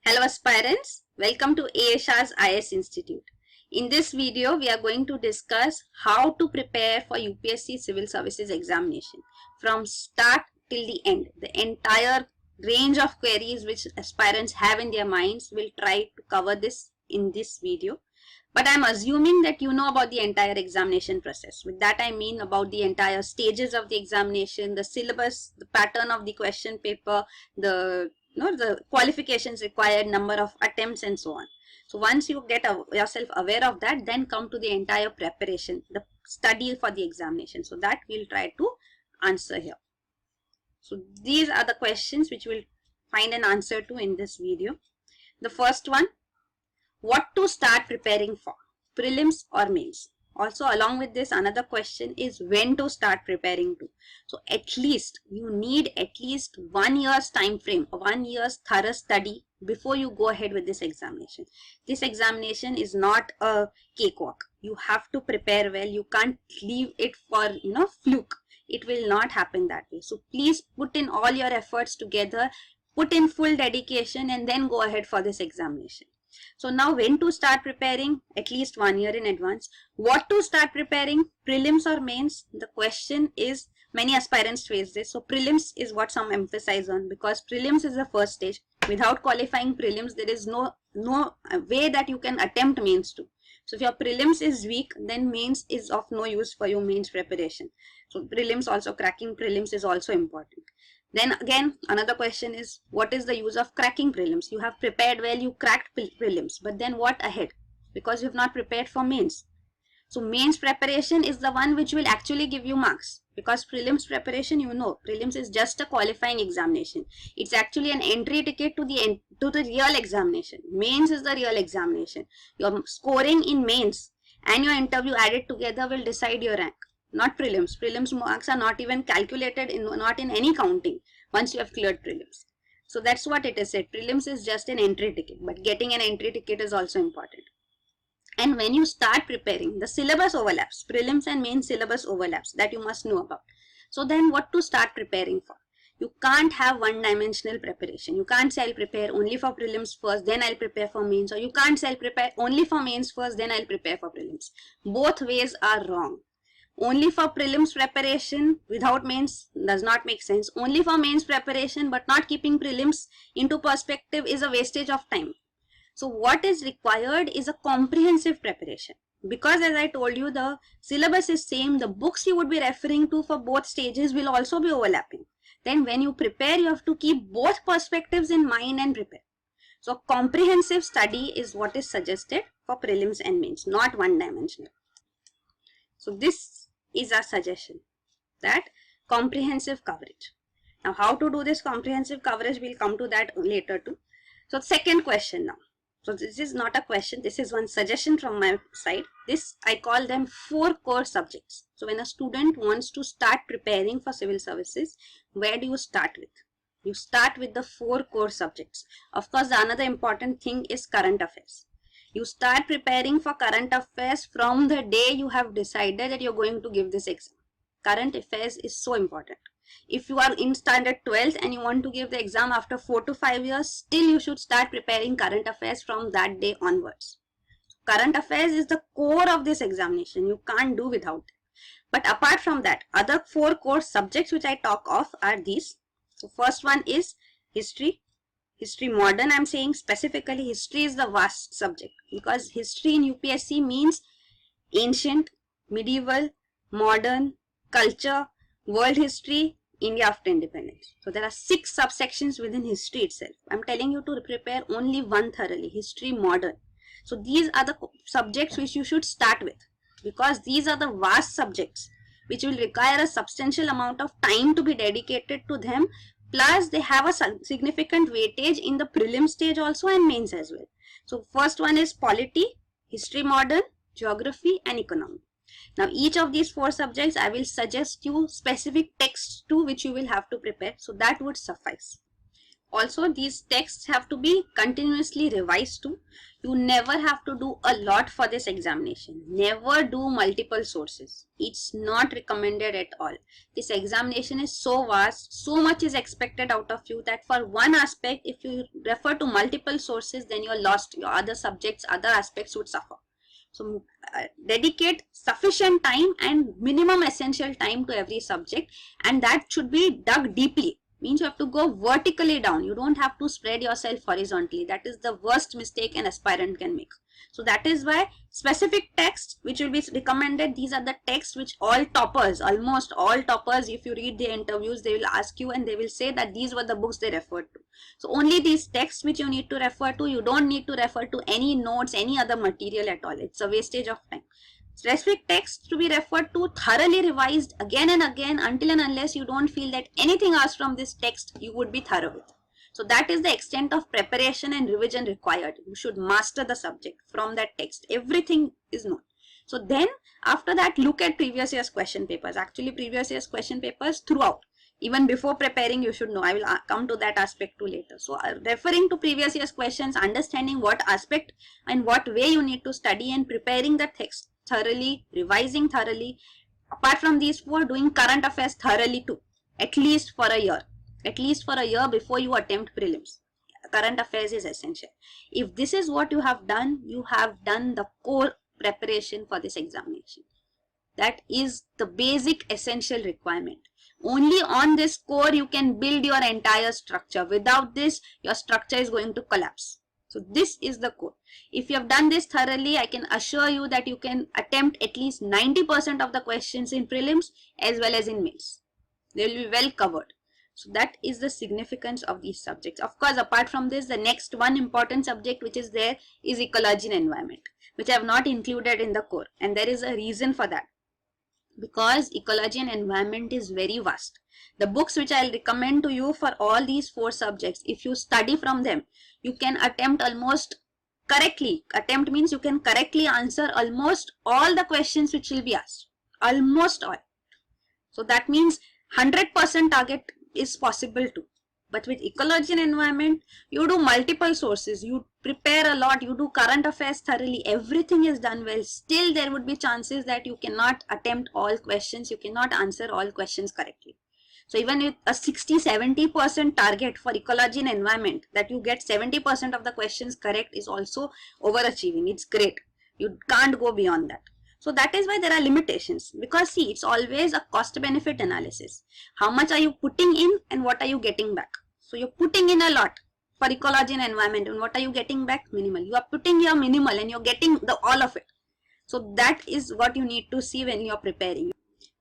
Hello aspirants, welcome to ASHA's IS Institute. In this video, we are going to discuss how to prepare for UPSC Civil Services examination from start till the end. The entire range of queries which aspirants have in their minds will try to cover this in this video. But I am assuming that you know about the entire examination process. With that I mean about the entire stages of the examination, the syllabus, the pattern of the question paper, the qualifications required, number of attempts and so on. So once you get yourself aware of that, then come to the entire preparation, the study for the examination. So that we'll try to answer here. So these are the questions which we'll find an answer to in this video. The first one, what to start preparing for, prelims or mains? Also along with this, another question is when to start preparing to. So at least you need at least 1 year's time frame, 1 year's thorough study before you go ahead with this examination. This examination is not a cakewalk. You have to prepare well. You can't leave it for fluke. It will not happen that way. So please put in all your efforts together, put in full dedication and then go ahead for this examination. So now when to start preparing? At least 1 year in advance. What to start preparing? Prelims or mains? The question is, many aspirants face this. So prelims is what some emphasize on, because prelims is the first stage. Without qualifying prelims, there is no way that you can attempt mains too. So if your prelims is weak, then mains is of no use for your mains preparation. So prelims also, cracking prelims is also important. Then again, another question is, what is the use of cracking prelims? You have prepared well, you cracked prelims, but then what ahead? Because you have not prepared for mains. So mains preparation is the one which will actually give you marks, because prelims preparation, prelims is just a qualifying examination. It's actually an entry ticket to the real examination. Mains is the real examination. Your scoring in mains and your interview added together will decide your rank. Not prelims. Prelims marks are not even calculated, not in any counting once you have cleared prelims. So that's what it is said. Prelims is just an entry ticket, but getting an entry ticket is also important. And when you start preparing, the syllabus overlaps. Prelims and main syllabus overlaps, that you must know about. So then what to start preparing for? You can't have one-dimensional preparation. You can't say I'll prepare only for prelims first, then I'll prepare for mains. Or you can't say I'll prepare only for mains first, then I'll prepare for prelims. Both ways are wrong. Only for prelims preparation without mains does not make sense. Only for mains preparation but not keeping prelims into perspective is a wastage of time. So what is required is a comprehensive preparation. Because as I told you, the syllabus is same, the books you would be referring to for both stages will also be overlapping. Then when you prepare, you have to keep both perspectives in mind and prepare. So comprehensive study is what is suggested for prelims and mains, not one-dimensional. So this is our suggestion, that comprehensive coverage. Now how to do this comprehensive coverage, we'll come to that later too. So second question now. So this is not a question, this is one suggestion from my side. This, I call them 4 core subjects. So when a student wants to start preparing for civil services, where do you start with? You start with the 4 core subjects. Of course, the another important thing is current affairs. You start preparing for current affairs from the day you have decided that you're going to give this exam. Current affairs is so important. If you are in standard 12th and you want to give the exam after 4 to 5 years, still you should start preparing current affairs from that day onwards. Current affairs is the core of this examination. You can't do without it. But apart from that, other 4 core subjects which I talk of are these. So first one is history. History modern, I'm saying specifically history is the vast subject, because history in UPSC means ancient, medieval, modern, culture, world history, India after independence. So there are 6 subsections within history itself. I'm telling you to prepare only one thoroughly, history modern. So these are the subjects which you should start with, because these are the vast subjects which will require a substantial amount of time to be dedicated to them. Plus, they have a significant weightage in the prelim stage also and mains as well. So, first one is polity, history modern, geography and economy. Now, each of these 4 subjects, I will suggest you specific texts to which you will have to prepare. So, that would suffice. Also, these texts have to be continuously revised too. You never have to do a lot for this examination. Never do multiple sources. It's not recommended at all. This examination is so vast, so much is expected out of you that for one aspect, if you refer to multiple sources, then you're lost. Your other subjects, other aspects would suffer. So dedicate sufficient time and minimum essential time to every subject, and that should be dug deeply. Means you have to go vertically down. You don't have to spread yourself horizontally. That is the worst mistake an aspirant can make. So that is why specific texts which will be recommended, these are the texts which all toppers, almost all toppers, if you read their interviews, they will ask you and they will say that these were the books they referred to. So only these texts which you need to refer to. You don't need to refer to any notes, any other material at all. It's a wastage of time. Specific text to be referred to, thoroughly revised again and again until and unless you don't feel that anything asked from this text you would be thorough with. So that is the extent of preparation and revision required. You should master the subject from that text. Everything is known. So then after that, look at previous year's question papers. Actually previous year's question papers throughout. Even before preparing, you should know. I will come to that aspect too later. So referring to previous year's questions, understanding what aspect and what way you need to study, and preparing the text thoroughly, revising thoroughly. Apart from these four, doing current affairs thoroughly too, at least for a year. At least for a year before you attempt prelims. Current affairs is essential. If this is what you have done the core preparation for this examination. That is the basic essential requirement. Only on this core you can build your entire structure. Without this, your structure is going to collapse. So this is the core. If you have done this thoroughly, I can assure you that you can attempt at least 90% of the questions in prelims as well as in mains. They will be well covered. So that is the significance of these subjects. Of course, apart from this, the next one important subject which is there is ecology and environment, which I have not included in the core. And there is a reason for that. Because ecology and environment is very vast. The books which I will recommend to you for all these four subjects, if you study from them, you can attempt almost correctly. Attempt means you can correctly answer almost all the questions which will be asked. Almost all. So that means 100% target is possible too. But with ecology and environment, you do multiple sources, you prepare a lot, you do current affairs thoroughly, everything is done well. Still there would be chances that you cannot attempt all questions, you cannot answer all questions correctly. So even with a 60-70% target for ecology and environment, that you get 70% of the questions correct is also overachieving. It's great. You can't go beyond that. So that is why there are limitations, because see, it's always a cost benefit analysis. How much are you putting in and what are you getting back? So you're putting in a lot for ecology and environment, and what are you getting back? Minimal. You are putting your minimal and you're getting the all of it. So that is what you need to see when you're preparing.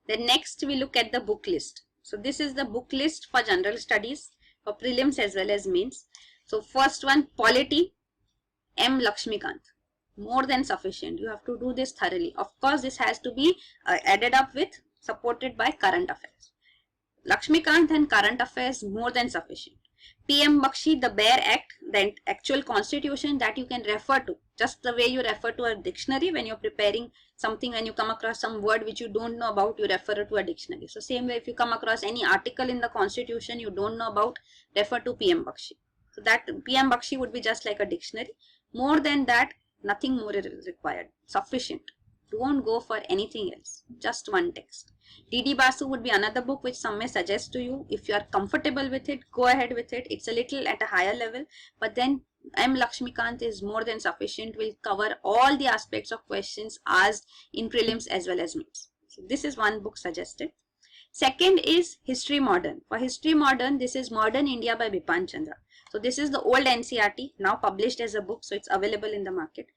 Then next we look at the book list. So this is the book list for general studies, for prelims as well as mains. So first one, Polity, M. Lakshmikant. More than sufficient. You have to do this thoroughly. Of course, this has to be added up with, supported by current affairs. Lakshmikant and current affairs, more than sufficient. PM Bakshi, the Bare Act, the actual constitution that you can refer to. Just the way you refer to a dictionary when you're preparing something, when you come across some word which you don't know about, you refer to a dictionary. So same way, if you come across any article in the constitution you don't know about, refer to PM Bakshi. So that PM Bakshi would be just like a dictionary. More than that, nothing more is required. Sufficient. Don't go for anything else. Just one text. D.D. Basu would be another book which some may suggest to you. If you are comfortable with it, go ahead with it. It's a little at a higher level. But then M. Lakshmikant is more than sufficient. Will cover all the aspects of questions asked in prelims as well as mains. So this is one book suggested. Second is History Modern. For History Modern, this is Modern India by Bipan Chandra. So this is the old NCERT, now published as a book, so it's available in the market.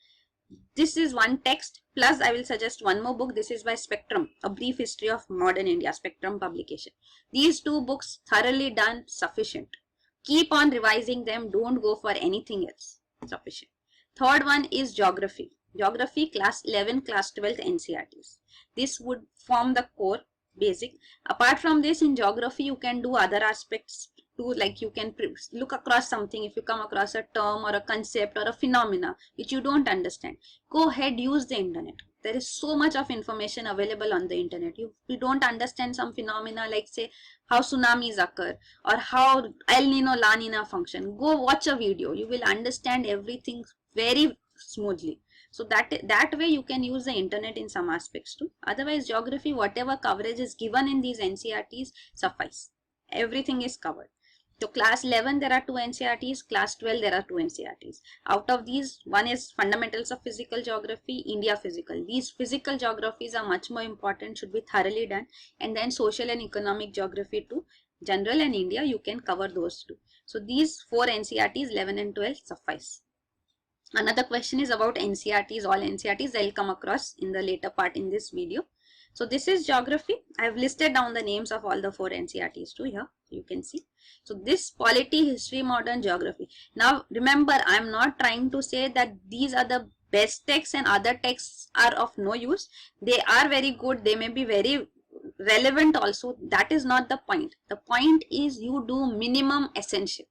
This is one text, plus I will suggest one more book. This is by Spectrum, A Brief History of Modern India, Spectrum publication. These two books, thoroughly done, sufficient. Keep on revising them, don't go for anything else, sufficient. Third one is Geography. Geography, class 11, class 12 NCERTs. This would form the core, basic. Apart from this, in Geography, you can do other aspects too, like you can look across something. If you come across a term or a concept or a phenomena which you don't understand, go ahead, use the internet. There is so much of information available on the internet. If you don't understand some phenomena, like say how tsunamis occur or how El Nino La Nina function, go watch a video. You will understand everything very smoothly. So that way you can use the internet in some aspects too. Otherwise, geography, whatever coverage is given in these NCERTs suffice. Everything is covered. So class 11 there are 2 NCERTs, class 12 there are 2 NCERTs. Out of these, one is fundamentals of physical geography, India physical. These physical geographies are much more important, should be thoroughly done. And then social and economic geography too, general and India, you can cover those two. So these 4 NCERTs 11 and 12 suffice. Another question is about NCERTs, all NCERTs I will come across in the later part in this video. So this is geography. I have listed down the names of all the 4 NCERTs too here. You can see. So this polity, history, modern, geography. Now remember, I am not trying to say that these are the best texts and other texts are of no use. They are very good. They may be very relevant also. That is not the point. The point is you do minimum essential.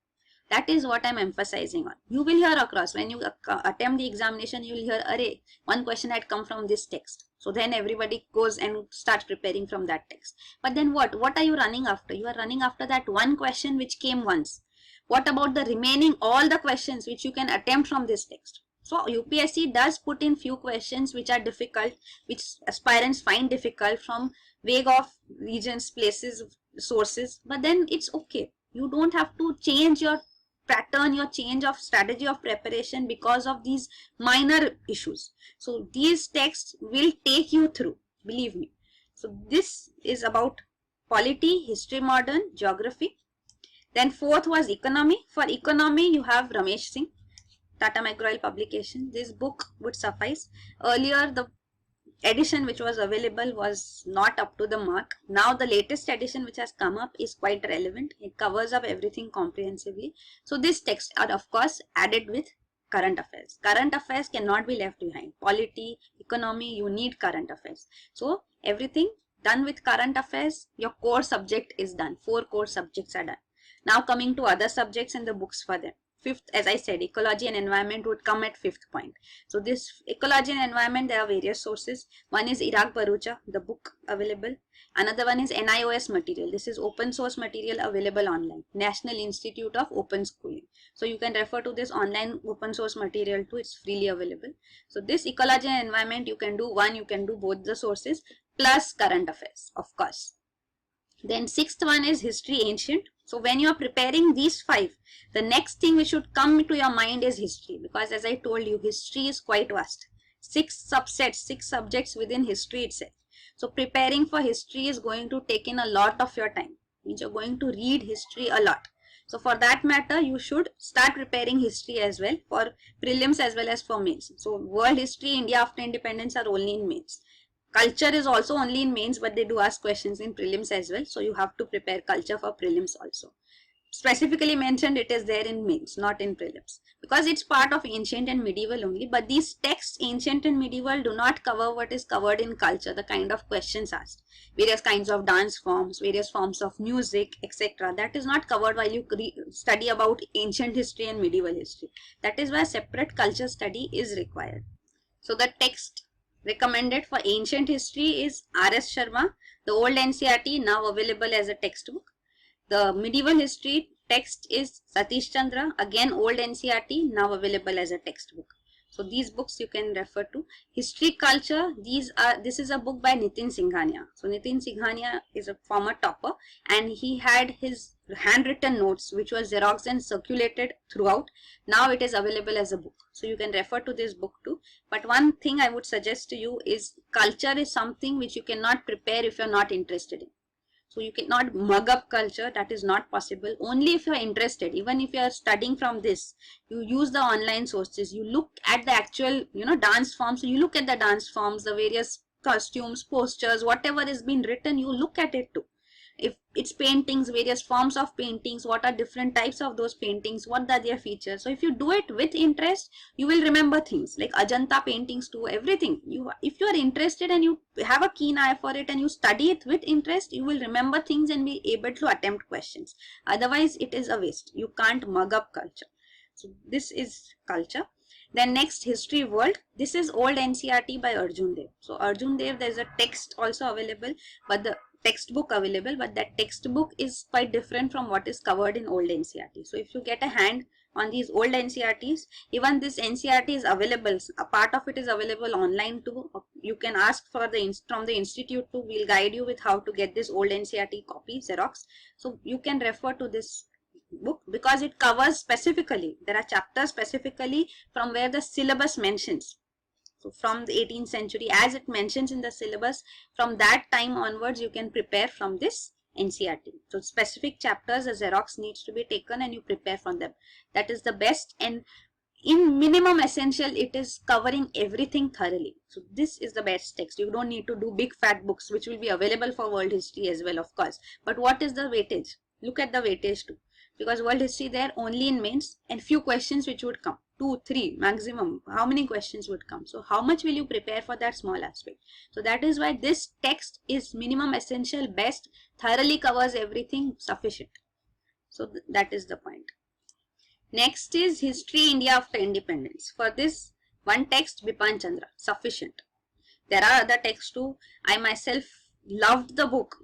That is what I am emphasizing on. You will hear across when you attempt the examination, you will hear, array, one question had come from this text. So then everybody goes and starts preparing from that text. But then what? What are you running after? You are running after that one question which came once. What about the remaining all the questions which you can attempt from this text? So UPSC does put in few questions which are difficult, which aspirants find difficult from vague of regions, places, sources. But then it's okay. You don't have to change your pattern, your change of strategy of preparation because of these minor issues. So these texts will take you through, believe me. So this is about polity, history, modern, geography. Then fourth was economy. For economy, you have Ramesh Singh, Tata McGraw publication. This book would suffice. Earlier, the edition which was available was not up to the mark. Now the latest edition which has come up is quite relevant. It covers up everything comprehensively. So these texts are of course added with current affairs. Current affairs cannot be left behind. Polity, economy, you need current affairs. So everything done with current affairs, your core subject is done. 4 core subjects are done. Now coming to other subjects and the books for them. Fifth, as I said, ecology and environment would come at 5th point. So this ecology and environment, there are various sources. One is Iraq Barucha, the book available. Another one is NIOS material. This is open source material available online. National Institute of Open Schooling. So you can refer to this online open source material too. It's freely available. So this ecology and environment, you can do one, you can do both the sources plus current affairs, of course. Then 6th one is history ancient. So when you are preparing these 5, the next thing which should come to your mind is history, because as I told you, history is quite vast. 6 subsets, 6 subjects within history itself. So preparing for history is going to take in a lot of your time. Means you're going to read history a lot. So for that matter, you should start preparing history as well for prelims as well as for mains. So world history, India after independence are only in mains. Culture is also only in mains, but they do ask questions in prelims as well. So you have to prepare culture for prelims also. Specifically mentioned, it is there in mains, not in prelims, because it's part of ancient and medieval only. But these texts, ancient and medieval, do not cover what is covered in culture, the kind of questions asked. Various kinds of dance forms, various forms of music, etc. That is not covered while you study about ancient history and medieval history. That is why separate culture study is required. So the text recommended for ancient history is R.S. Sharma, the old NCERT, now available as a textbook. The medieval history text is Satish Chandra, again old NCERT, now available as a textbook. So these books you can refer to. History culture, this is a book by Nitin Singhania. So Nitin Singhania is a former topper and he had his handwritten notes which was xeroxed and circulated throughout. Now it is available as a book. So you can refer to this book too. But one thing I would suggest to you is culture is something which you cannot prepare if you are not interested in. So you cannot mug up culture, that is not possible. Only if you are interested, even if you are studying from this, you use the online sources, you look at the actual, dance forms. So you look at the dance forms, the various costumes, postures, whatever is being written, you look at it too. If it's paintings, various forms of paintings, what are different types of those paintings, what are their features. So if you do it with interest, you will remember things like Ajanta paintings too, everything. If you are interested and you have a keen eye for it and you study it with interest, you will remember things and be able to attempt questions. Otherwise, it is a waste. You can't mug up culture. So this is culture. Then next, history world. This is old NCERT by Arjun Dev. So Arjun Dev, there is a text also available, but the textbook available, but that textbook is quite different from what is covered in old NCERT. So if you get a hand on these old NCERTs. Even this NCERT is available, a part of it is available online too. You can ask for from the institute too. We'll guide you with how to get this old NCERT copy Xerox. So you can refer to this book because it covers specifically, there are chapters specifically from where the syllabus mentions. So from the 18th century, as it mentions in the syllabus, from that time onwards you can prepare from this NCERT. So specific chapters, a Xerox needs to be taken and you prepare from them. That is the best, and in minimum essential it is covering everything thoroughly. So this is the best text. You don't need to do big fat books which will be available for world history as well, of course. But what is the weightage? Look at the weightage too, because world history there only in mains and few questions which would come, 2, 3 maximum. How many questions would come? So how much will you prepare for that small aspect? So that is why this text is minimum essential, best, thoroughly covers everything, sufficient. So that is the point. Next is History India after Independence. For this one text, Bipin Chandra, sufficient. There are other texts too. I myself loved the book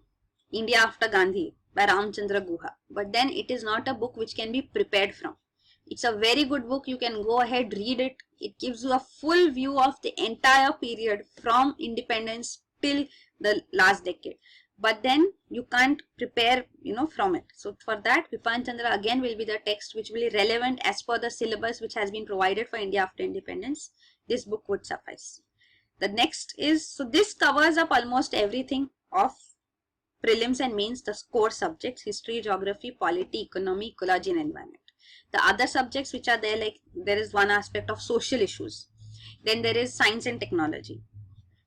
India After Gandhi by Ramchandra Guha, but then it is not a book which can be prepared from. It's a very good book. You can go ahead, read it. It gives you a full view of the entire period from independence till the last decade. But then you can't prepare, from it. So for that, Bipin Chandra again will be the text which will be relevant as per the syllabus which has been provided for India after independence. This book would suffice. The next is, so this covers up almost everything of prelims and mains, the core subjects, history, geography, polity, economy, ecology and environment. The other subjects which are there, like there is one aspect of social issues. Then there is science and technology.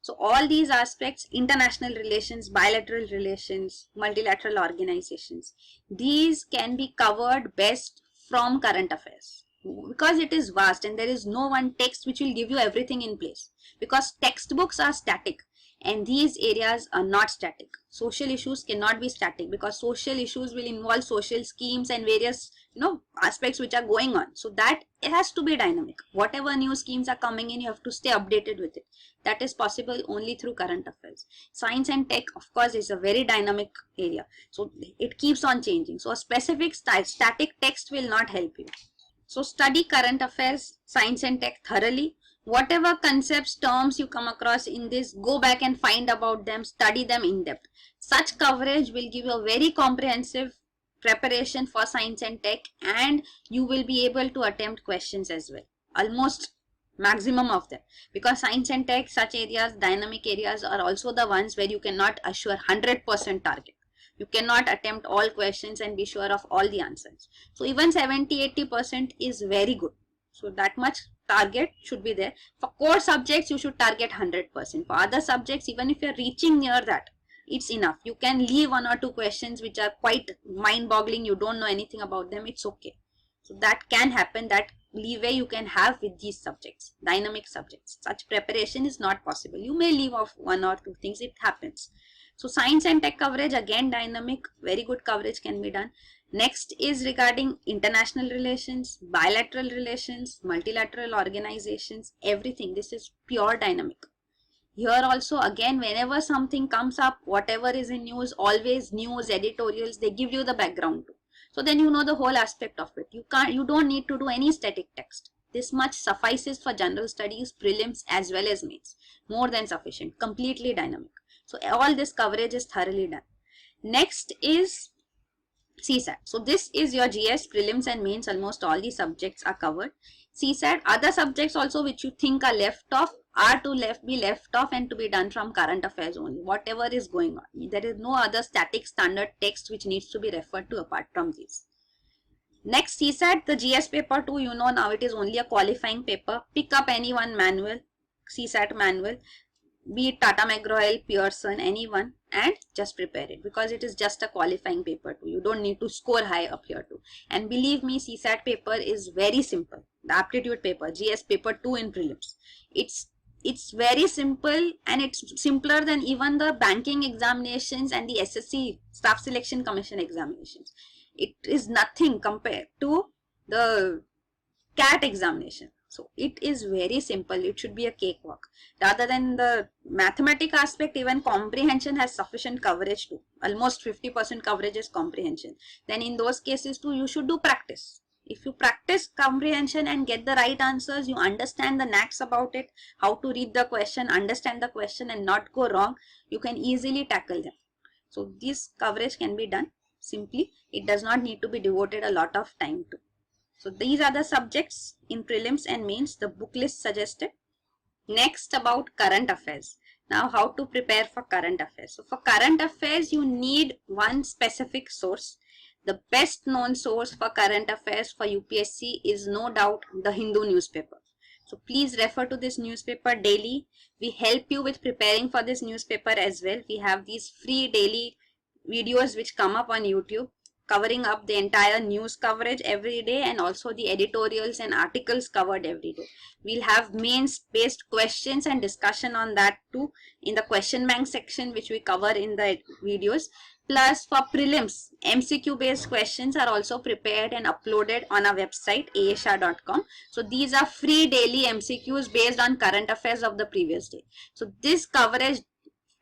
So all these aspects, international relations, bilateral relations, multilateral organizations, these can be covered best from current affairs. Because it is vast and there is no one text which will give you everything in place. Because textbooks are static. And these areas are not static. Social issues cannot be static because social issues will involve social schemes and various aspects which are going on. So that it has to be dynamic. Whatever new schemes are coming in, you have to stay updated with it. That is possible only through current affairs. Science and tech, of course, is a very dynamic area. So it keeps on changing. So a specific static text will not help you. So study current affairs, science and tech thoroughly. Whatever concepts, terms you come across in this, go back and find about them, study them in depth. Such coverage will give you a very comprehensive preparation for science and tech, and you will be able to attempt questions as well. Almost maximum of them. Because science and tech, such areas, dynamic areas are also the ones where you cannot assure 100% target. You cannot attempt all questions and be sure of all the answers. So even 70-80% is very good. So that much target should be there. For core subjects, you should target 100%. For other subjects, even if you are reaching near that, it's enough. You can leave 1 or 2 questions which are quite mind-boggling. You don't know anything about them. It's okay. So that can happen. That leeway you can have with these subjects, dynamic subjects. Such preparation is not possible. You may leave off 1 or 2 things. It happens. So science and tech coverage, again dynamic, very good coverage can be done. Next is regarding international relations, bilateral relations, multilateral organizations, everything. This is pure dynamic. Here also again, whenever something comes up, whatever is in news, always news, editorials, they give you the background too. So then you know the whole aspect of it. You don't need to do any static text. This much suffices for general studies, prelims as well as mains. More than sufficient, completely dynamic. So all this coverage is thoroughly done. Next is CSAT. So this is your GS, prelims and mains. Almost all the subjects are covered. CSAT, other subjects also which you think are left off are to be left off and to be done from current affairs only. Whatever is going on. There is no other static standard text which needs to be referred to apart from these. Next, CSAT, the GS paper 2, now it is only a qualifying paper. Pick up any one manual, CSAT manual, be it Tata McGraw-Hill, Pearson, anyone, and just prepare it because it is just a qualifying paper too. You don't need to score high up here too. And believe me, CSAT paper is very simple. The aptitude paper, GS paper 2 in prelims. It's very simple and it's simpler than even the banking examinations and the SSC, Staff Selection Commission examinations. It is nothing compared to the CAT examination. So it is very simple. It should be a cakewalk. Rather than the mathematic aspect, even comprehension has sufficient coverage too. Almost 50% coverage is comprehension. Then in those cases too, you should do practice. If you practice comprehension and get the right answers, you understand the knacks about it, how to read the question, understand the question and not go wrong, you can easily tackle them. So this coverage can be done simply. It does not need to be devoted a lot of time to. So these are the subjects in prelims and mains the book list suggested. Next, about current affairs. Now, how to prepare for current affairs. So for current affairs, you need one specific source. The best known source for current affairs for UPSC is no doubt the Hindu newspaper. So please refer to this newspaper daily. We help you with preparing for this newspaper as well. We have these free daily videos which come up on YouTube, covering up the entire news coverage every day and also the editorials and articles covered every day. We'll have mains based questions and discussion on that too in the question bank section which we cover in the videos. Plus for prelims, MCQ based questions are also prepared and uploaded on our website aesha.com. So these are free daily MCQs based on current affairs of the previous day. So this coverage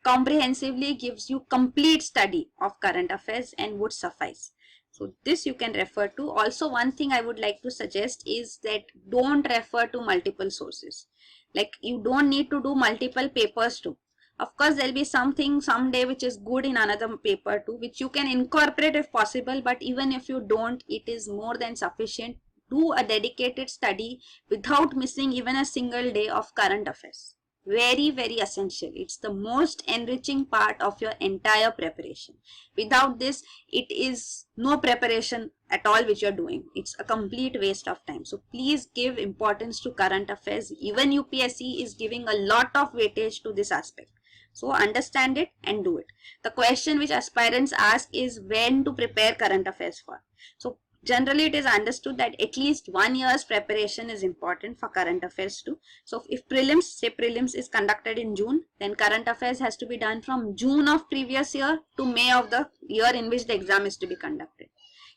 comprehensively gives you complete study of current affairs and would suffice. So this you can refer to. Also, one thing I would like to suggest is that don't refer to multiple sources. Like you don't need to do multiple papers too. Of course, there will be something someday which is good in another paper too, which you can incorporate if possible. But even if you don't, it is more than sufficient. Do a dedicated study without missing even a single day of current affairs. Very, very essential. It's the most enriching part of your entire preparation. Without this, it is no preparation at all which you're doing. It's a complete waste of time. So please give importance to current affairs. Even UPSC is giving a lot of weightage to this aspect. So understand it and do it. The question which aspirants ask is when to prepare current affairs for. So generally, it is understood that at least 1 year's preparation is important for current affairs too. So if prelims, say prelims is conducted in June, then current affairs has to be done from June of previous year to May of the year in which the exam is to be conducted.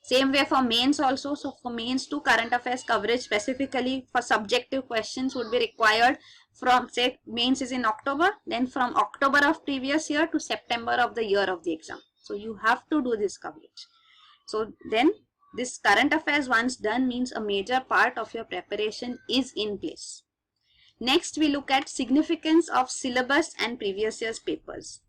Same way for mains also. So for mains too, current affairs coverage specifically for subjective questions would be required from, say mains is in October, then from October of previous year to September of the year of the exam. So you have to do this coverage. So then this current affairs once done means a major part of your preparation is in place. Next, we look at significance of syllabus and previous year's papers.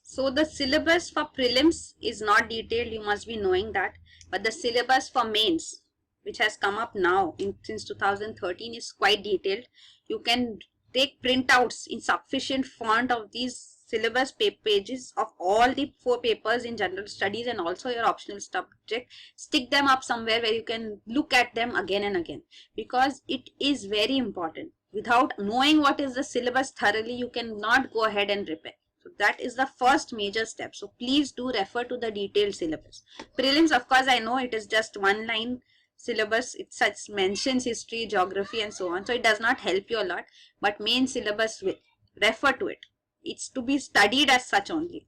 So the syllabus for prelims is not detailed, you must be knowing that. But the syllabus for mains, which has come up now since 2013, is quite detailed. You can take printouts in sufficient font of these syllabus pages of all the 4 papers in general studies and also your optional subject. Stick them up somewhere where you can look at them again and again, because it is very important. Without knowing what is the syllabus thoroughly, you cannot go ahead and prepare. So that is the first major step. So please do refer to the detailed syllabus. Prelims, of course, I know it is just 1 line syllabus. It such mentions history, geography and so on. So it does not help you a lot. But main syllabus will refer to it. It's to be studied as such only.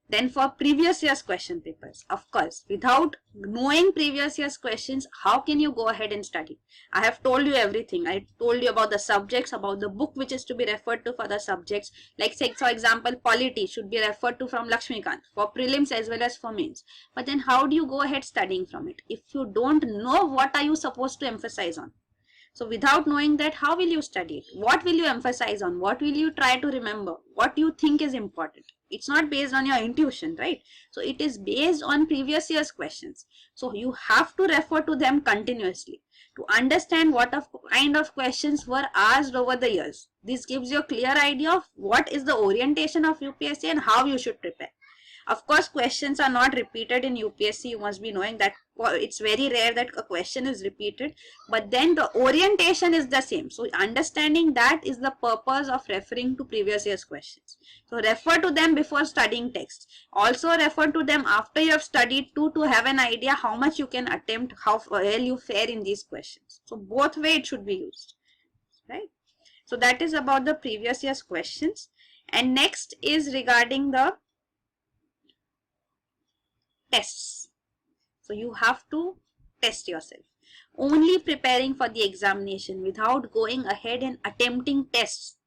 Then for previous year's question papers, of course, without knowing previous year's questions, how can you go ahead and study? I have told you everything. I told you about the subjects, about the book which is to be referred to for the subjects. Like say, for example, polity should be referred to from Lakshmikant for prelims as well as for mains. But then how do you go ahead studying from it? If you don't know, what are you supposed to emphasize on? So without knowing that, how will you study it? What will you emphasize on? What will you try to remember? What do you think is important? It's not based on your intuition, right? So it is based on previous year's questions. So you have to refer to them continuously to understand what kind of questions were asked over the years. This gives you a clear idea of what is the orientation of UPSC and how you should prepare. Of course, questions are not repeated in UPSC. You must be knowing that it's very rare that a question is repeated, but then the orientation is the same. So understanding that is the purpose of referring to previous year's questions. So refer to them before studying text. Also refer to them after you have studied to have an idea how much you can attempt, how well you fare in these questions. So both way it should be used, right? So that is about the previous year's questions. And next is regarding the tests. So you have to test yourself. Only preparing for the examination without going ahead and attempting tests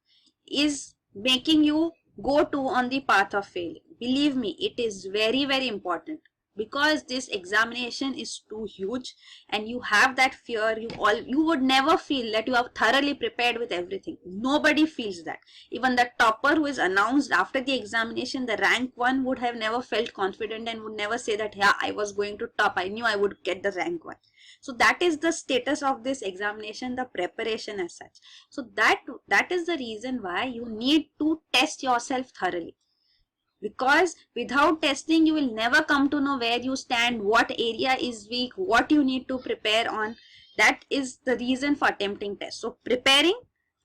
is making you go on the path of failure. Believe me, it is very, very important. because this examination is too huge and you have that fear. You would never feel that you have thoroughly prepared with everything. Nobody feels that. Even the topper who is announced after the examination, the rank one, would have never felt confident and would never say that, yeah, I was going to top, I knew I would get the rank one. So that is the status of this examination, the preparation as such. So that is the reason why you need to test yourself thoroughly. Because without testing, you will never come to know where you stand, what area is weak, what you need to prepare on. That is the reason for attempting tests. So preparing,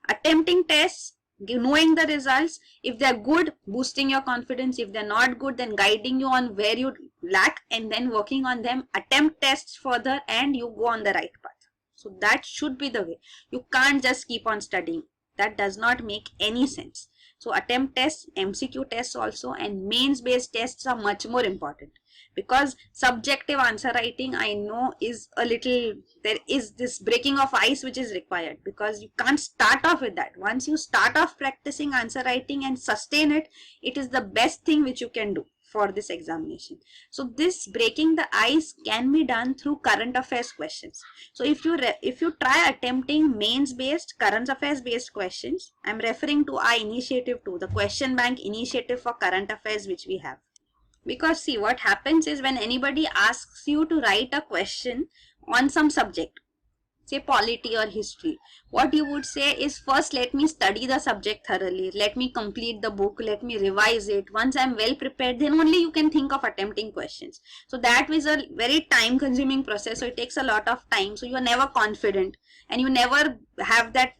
attempting tests, knowing the results, if they're good, boosting your confidence. If they're not good, then guiding you on where you lack and then working on them. Attempt tests further and you go on the right path. So that should be the way. You can't just keep on studying. That does not make any sense. So attempt tests, MCQ tests also, and mains based tests are much more important, because subjective answer writing, I know, is a little, there is this breaking of ice which is required, because you can't start off with that. Once you start off practicing answer writing and sustain it, it is the best thing which you can do for this examination. So this breaking the ice can be done through current affairs questions. So if you try attempting mains based, current affairs based questions, I am referring to our initiative 2, the question bank initiative for current affairs which we have. Because see, what happens is, when anybody asks you to write a question on some subject, say polity or history, what you would say is, first let me study the subject thoroughly, let me complete the book, let me revise it. Once I am well prepared, then only you can think of attempting questions. So that is a very time consuming process, so it takes a lot of time, so you are never confident and you never have that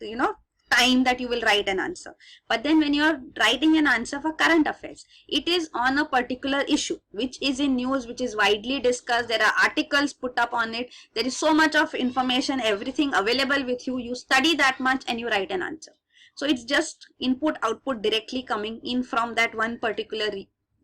time that you will write an answer. But then when you are writing an answer for current affairs, it is on a particular issue which is in news, which is widely discussed, there are articles put up on it, there is so much of information, everything available with you, you study that much and you write an answer. So it's just input output directly coming in from that one particular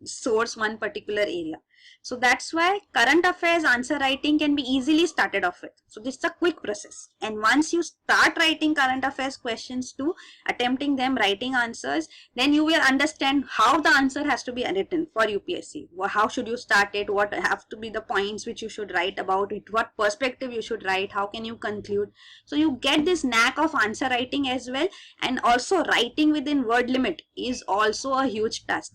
source, one particular area. So that's why current affairs answer writing can be easily started off with. So this is a quick process, and once you start writing current affairs questions too, attempting them, writing answers, then you will understand how the answer has to be written for UPSC. How should you start it, what have to be the points which you should write about it, what perspective you should write, how can you conclude. So you get this knack of answer writing as well. And also writing within word limit is also a huge task.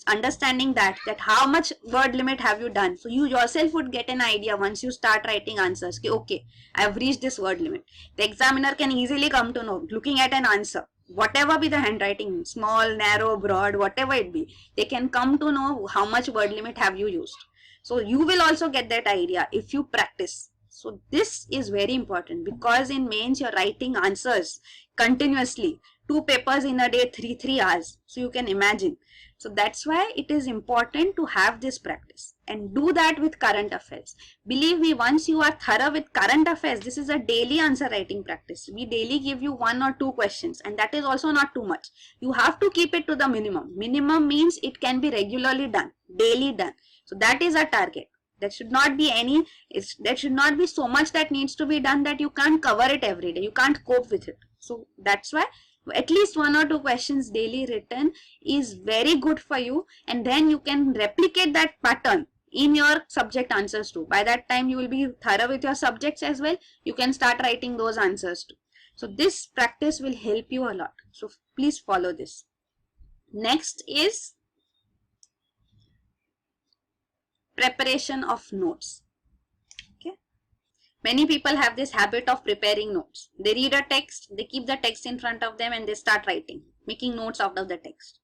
Understanding that how much word limit have you done, so you yourself would get an idea once you start writing answers. Okay, I have reached this word limit. The examiner can easily come to know, looking at an answer, whatever be the handwriting, small, narrow, broad, whatever it be, they can come to know how much word limit have you used. So you will also get that idea if you practice. So this is very important, because in mains you're writing answers continuously, 2 papers in a day, 3 hours. So you can imagine. So that's why it is important to have this practice and do that with current affairs. Believe me, once you are thorough with current affairs, this is a daily answer writing practice. We daily give you 1 or 2 questions, and that is also not too much. You have to keep it to the minimum. Minimum means it can be regularly done, daily done. So that is our target. There should not be there should not be so much that needs to be done that you can't cover it every day. You can't cope with it. So that's why at least 1 or 2 questions daily written is very good for you, and then you can replicate that pattern in your subject answers too. By that time you will be thorough with your subjects as well. You can start writing those answers too. So this practice will help you a lot. So please follow this. Next is preparation of notes. Okay. Many people have this habit of preparing notes. They read a text, they keep the text in front of them and they start writing, making notes out of the text.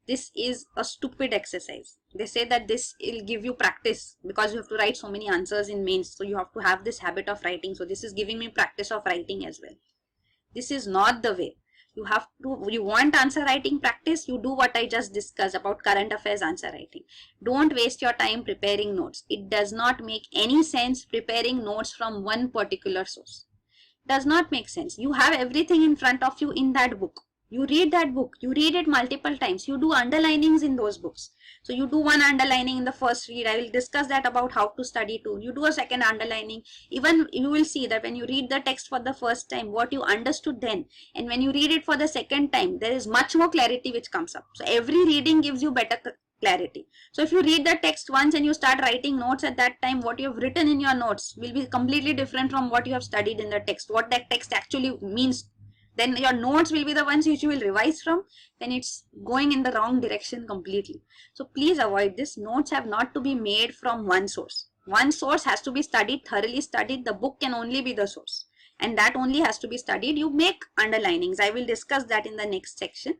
This is a stupid exercise. They say that this will give you practice because you have to write so many answers in mains. So you have to have this habit of writing. So this is giving me practice of writing as well. This is not the way. You want answer writing practice, you do what I just discussed about current affairs answer writing. Don't waste your time preparing notes. It does not make any sense preparing notes from one particular source. Does not make sense. You have everything in front of you in that book. You read that book, you read it multiple times, you do underlinings in those books. So you do one underlining in the first read. I will discuss that about how to study too. You do a second underlining. Even you will see that when you read the text for the first time, what you understood then, and when you read it for the second time, there is much more clarity which comes up. So every reading gives you better clarity. So if you read the text once and you start writing notes at that time, what you have written in your notes will be completely different from what you have studied in the text, what that text actually means. Then your notes will be the ones which you will revise from, then it's going in the wrong direction completely. So please avoid this. Notes have not to be made from one source. One source has to be studied, thoroughly studied. The book can only be the source, and that only has to be studied. You make underlinings. I will discuss that in the next section.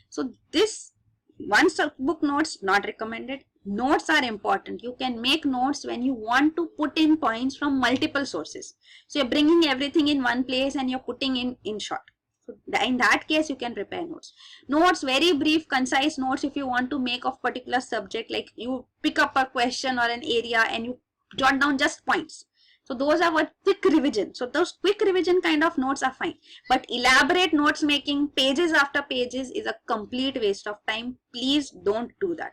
So this one book notes not recommended. Notes are important. You can make notes when you want to put in points from multiple sources. So you're bringing everything in one place and you're putting in short. So in that case, you can prepare notes. Notes, very brief, concise notes if you want to make of particular subject, like you pick up a question or an area and you jot down just points. So those are what quick revision. So those quick revision kind of notes are fine. But elaborate notes making, pages after pages, is a complete waste of time. Please don't do that.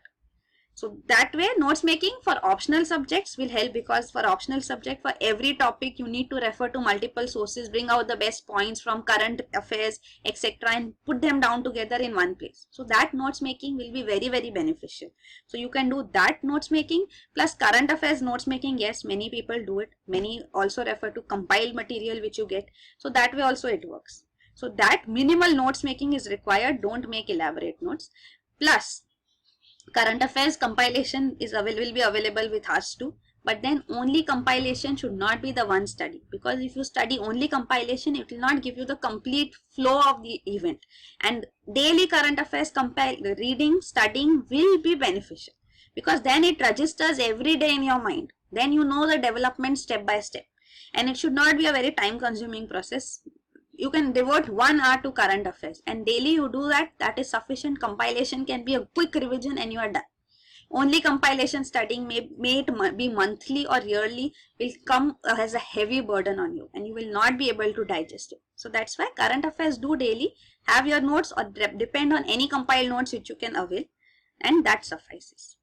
So that way, notes making for optional subjects will help, because for optional subject, for every topic, you need to refer to multiple sources, bring out the best points from current affairs, etc., and put them down together in one place. So that notes making will be very, very beneficial. So you can do that notes making plus current affairs notes making. Yes, many people do it. Many also refer to compiled material which you get. So that way also it works. So that minimal notes making is required. Don't make elaborate notes. Plus, current affairs compilation will be available with us too, but then only compilation should not be the one study, because if you study only compilation, it will not give you the complete flow of the event. And daily current affairs reading, studying will be beneficial, because then it registers every day in your mind. Then you know the development step by step, and it should not be a very time consuming process. You can devote 1 hour to current affairs, and daily you do that. That is sufficient. Compilation can be a quick revision and you are done. Only compilation studying, may it be monthly or yearly, will come as a heavy burden on you, and you will not be able to digest it. So that's why current affairs do daily. Have your notes or depend on any compiled notes which you can avail, and that suffices.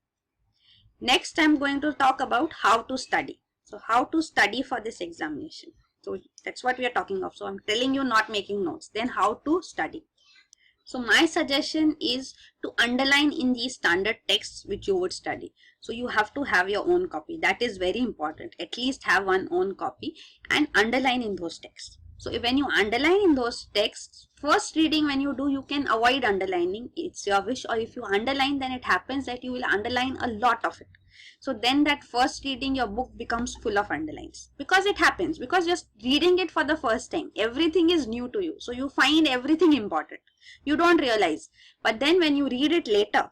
Next, I'm going to talk about how to study. So how to study for this examination. So that's what we are talking of. So I'm telling you, not making notes. Then how to study. So my suggestion is to underline in these standard texts which you would study. So you have to have your own copy. That is very important. At least have one own copy and underline in those texts. So when you underline in those texts, first reading when you do, you can avoid underlining. It's your wish. Or if you underline, then it happens that you will underline a lot of it. So then that first reading, your book becomes full of underlines, because it happens, because just reading it for the first time, everything is new to you. So you find everything important. You don't realize. But then when you read it later,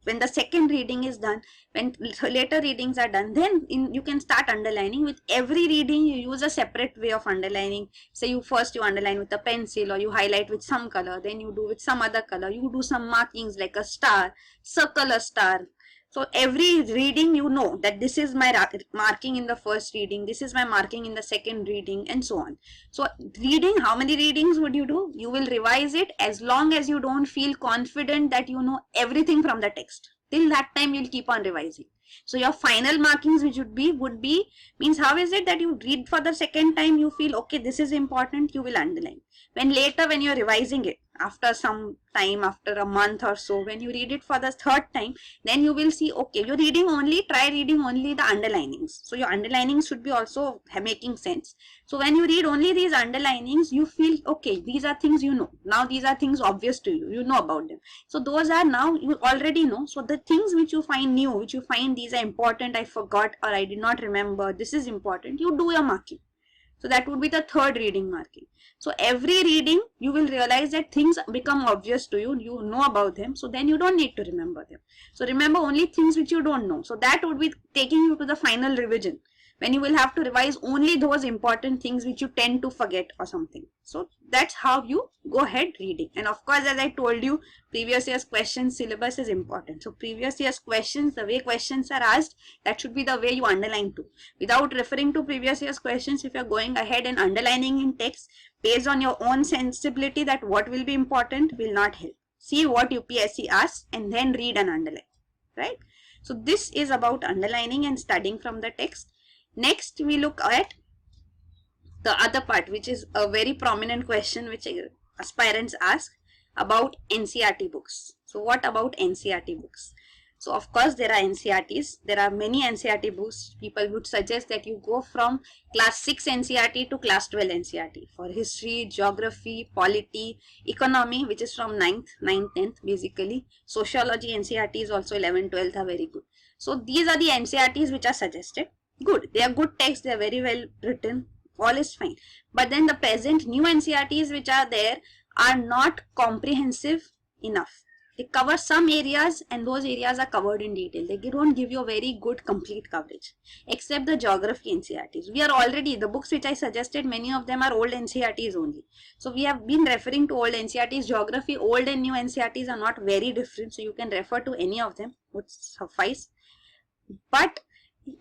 when the second reading is done, when later readings are done, then you can start underlining. With every reading, you use a separate way of underlining. Say you underline with a pencil, or you highlight with some color, then you do with some other color. You do some markings like a star, circle a star. So every reading, you know that this is my marking in the first reading, this is my marking in the second reading, and so on. So reading, how many readings would you do? You will revise it as long as you don't feel confident that you know everything from the text. Till that time, you'll keep on revising. So your final markings which would be means, how is it that you read for the second time, you feel okay, this is important, you will underline. When later, when you're revising it, after some time, after a month or so, when you read it for the third time, then you will see, okay, you're try reading only the underlinings. So your underlinings should be also making sense. So when you read only these underlinings, you feel, okay, these are things you know. Now these are things obvious to you. You know about them. So those are now you already know. So the things which you find new, which you find these are important, I forgot or I did not remember, this is important, you do your marking. So that would be the third reading marking. So every reading, you will realize that things become obvious to you. You know about them. So then you don't need to remember them. So remember only things which you don't know. So that would be taking you to the final revision, when you will have to revise only those important things which you tend to forget or something. So that's how you go ahead reading. And of course, as I told you, previous year's questions syllabus is important. So previous year's questions, the way questions are asked, that should be the way you underline to. Without referring to previous year's questions, if you're going ahead and underlining in text based on your own sensibility that what will be important, will not help. See what UPSC asks and then read and underline, right? So this is about underlining and studying from the text. Next, we look at the other part, which is a very prominent question which aspirants ask about NCERT books. So what about NCERT books? So of course there are NCERTs, there are many NCERT books. People would suggest that you go from class 6 NCERT to class 12 NCERT for history, geography, polity, economy, which is from 9th, 10th basically. Sociology NCERT is also 11th, 12th are very good. So these are the NCERTs which are suggested. Good, they are good texts, they are very well written, all is fine. But then the present new NCERTs which are there are not comprehensive enough. They cover some areas and those areas are covered in detail. They don't give you a very good complete coverage. Except the geography NCERTs. We are already, the books which I suggested, many of them are old NCERTs only. So we have been referring to old NCERTs. Geography, old and new NCERTs are not very different. So you can refer to any of them, would suffice. But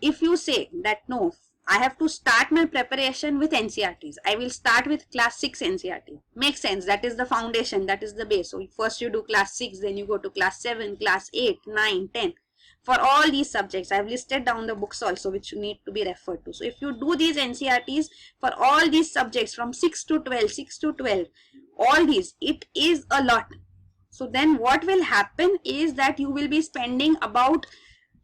if you say that no, I have to start my preparation with NCERTs. I will start with class 6 NCERT. Makes sense. That is the foundation. That is the base. So first you do class 6, then you go to class 7, class 8, 9, 10. For all these subjects, I have listed down the books also which need to be referred to. So if you do these NCERTs for all these subjects from 6 to 12, all these, it is a lot. So then what will happen is that you will be spending about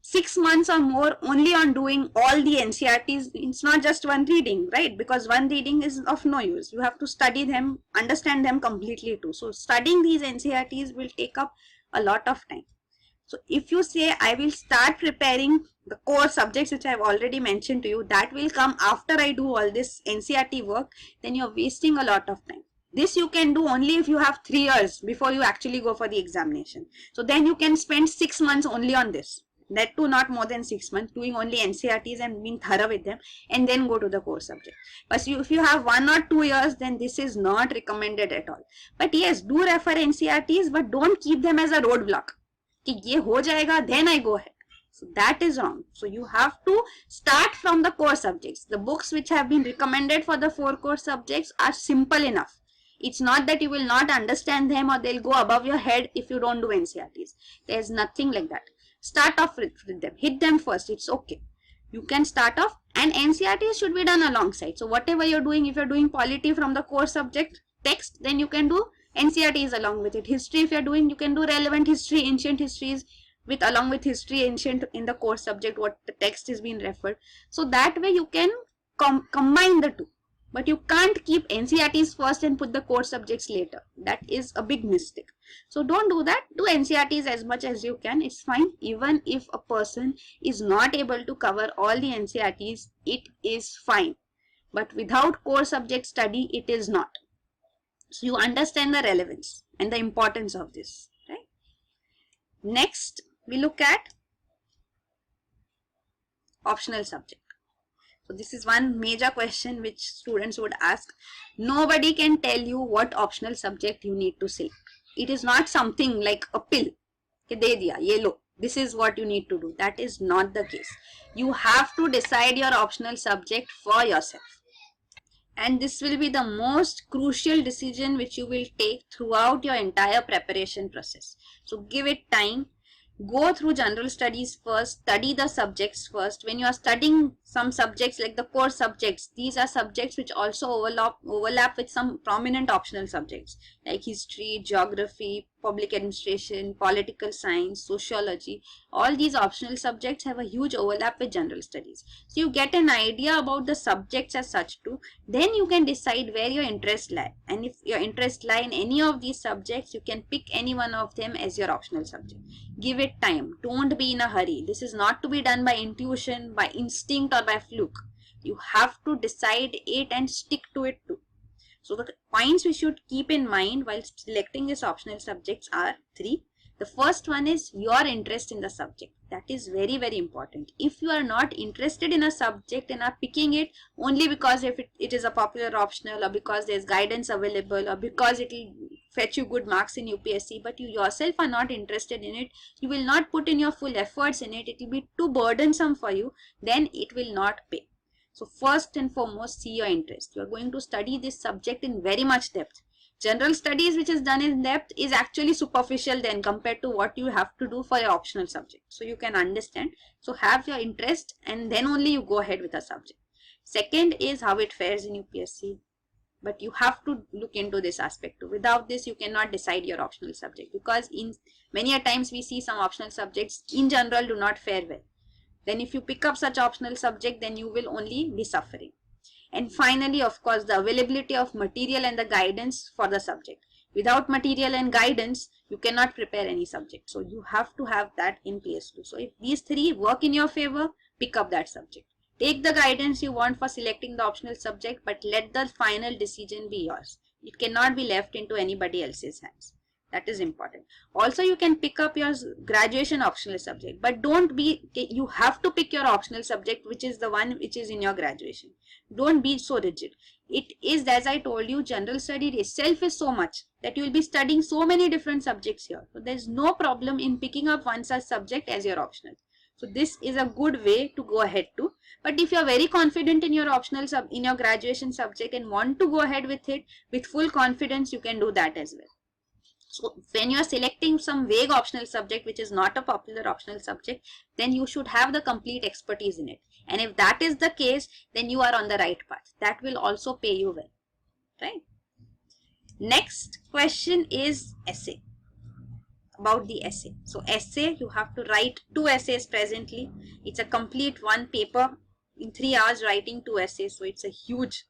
6 months or more only on doing all the NCERTs. It's not just one reading, right? Because one reading is of no use. You have to study them, understand them completely too. So studying these NCERTs will take up a lot of time. So if you say I will start preparing the core subjects which I have already mentioned to you, that will come after I do all this NCERT work, then you're wasting a lot of time. This you can do only if you have 3 years before you actually go for the examination. So then you can spend 6 months only on this. That too not more than 6 months, doing only NCERTs and being thorough with them, and then go to the core subject. But if you have 1 or 2 years, then this is not recommended at all. But yes, do refer NCERTs, but don't keep them as a roadblock. Ki ye ho jayega, then I go ahead. So that is wrong. So you have to start from the core subjects. The books which have been recommended for the 4 core subjects are simple enough. It's not that you will not understand them or they'll go above your head if you don't do NCERTs. There's nothing like that. Start off with them. Hit them first. It's okay. You can start off, and NCERTs should be done alongside. So whatever you're doing, if you're doing polity from the core subject text, then you can do NCERTs along with it. History, if you're doing, you can do relevant history, ancient histories with along with history, ancient in the core subject, what the text is being referred. So that way you can combine the two. But you can't keep NCERTs first and put the core subjects later. That is a big mistake. So don't do that. Do NCERTs as much as you can. It's fine. Even if a person is not able to cover all the NCERTs, it is fine. But without core subject study, it is not. So you understand the relevance and the importance of this. Right? Next, we look at optional subject. So this is one major question which students would ask. Nobody can tell you what optional subject you need to select. It is not something like a pill. Ke de diya, ye lo. This is what you need to do. That is not the case. You have to decide your optional subject for yourself. And this will be the most crucial decision which you will take throughout your entire preparation process. So give it time. Go through general studies first, study the subjects first. When you are studying some subjects like the core subjects, these are subjects which also overlap with some prominent optional subjects like history, geography, public administration, political science, sociology. All these optional subjects have a huge overlap with general studies. So you get an idea about the subjects as such too. Then you can decide where your interests lie. And if your interests lie in any of these subjects, you can pick any one of them as your optional subject. Give it time. Don't be in a hurry. This is not to be done by intuition, by instinct or by fluke. You have to decide it and stick to it too. So the points we should keep in mind while selecting these optional subjects are 3. The first one is your interest in the subject. That is very, very important. If you are not interested in a subject and are picking it only because if it is a popular optional or because there is guidance available or because it will fetch you good marks in UPSC, but you yourself are not interested in it, you will not put in your full efforts in it, it will be too burdensome for you, then it will not pay. So first and foremost, see your interest. You are going to study this subject in very much depth. General studies which is done in depth is actually superficial then compared to what you have to do for your optional subject. So you can understand. So have your interest and then only you go ahead with a subject. Second is how it fares in UPSC. but you have to look into this aspect too. Without this, you cannot decide your optional subject, because in many a times we see some optional subjects in general do not fare well. Then if you pick up such optional subject, then you will only be suffering. And finally, of course, the availability of material and the guidance for the subject. Without material and guidance, you cannot prepare any subject. So you have to have that in place too. So if these three work in your favor, pick up that subject. Take the guidance you want for selecting the optional subject, but let the final decision be yours. It cannot be left into anybody else's hands. That is important. Also, you can pick up your graduation optional subject, but you have to pick your optional subject, which is the one which is in your graduation. Don't be so rigid. It is, as I told you, general study itself is so much that you will be studying so many different subjects here. So there is no problem in picking up one such subject as your optional. So this is a good way to go ahead to. But if you are very confident in your optional in your graduation subject and want to go ahead with it with full confidence, you can do that as well. So when you are selecting some vague optional subject which is not a popular optional subject, then you should have the complete expertise in it. And if that is the case, then you are on the right path. That will also pay you well, right? Next question is essay. About the essay. So essay, you have to write 2 essays presently. It's a complete one paper in 3 hours writing 2 essays. So it's a huge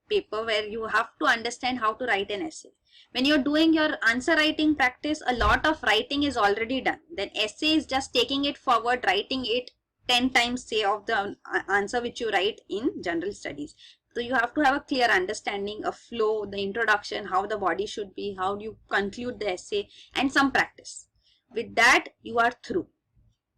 paper where you have to understand how to write an essay. When you're doing your answer writing practice, a lot of writing is already done. Then essay is just taking it forward, writing it 10 times say of the answer which you write in general studies. So you have to have a clear understanding of flow, the introduction, how the body should be, how do you conclude the essay, and some practice. With that, you are through.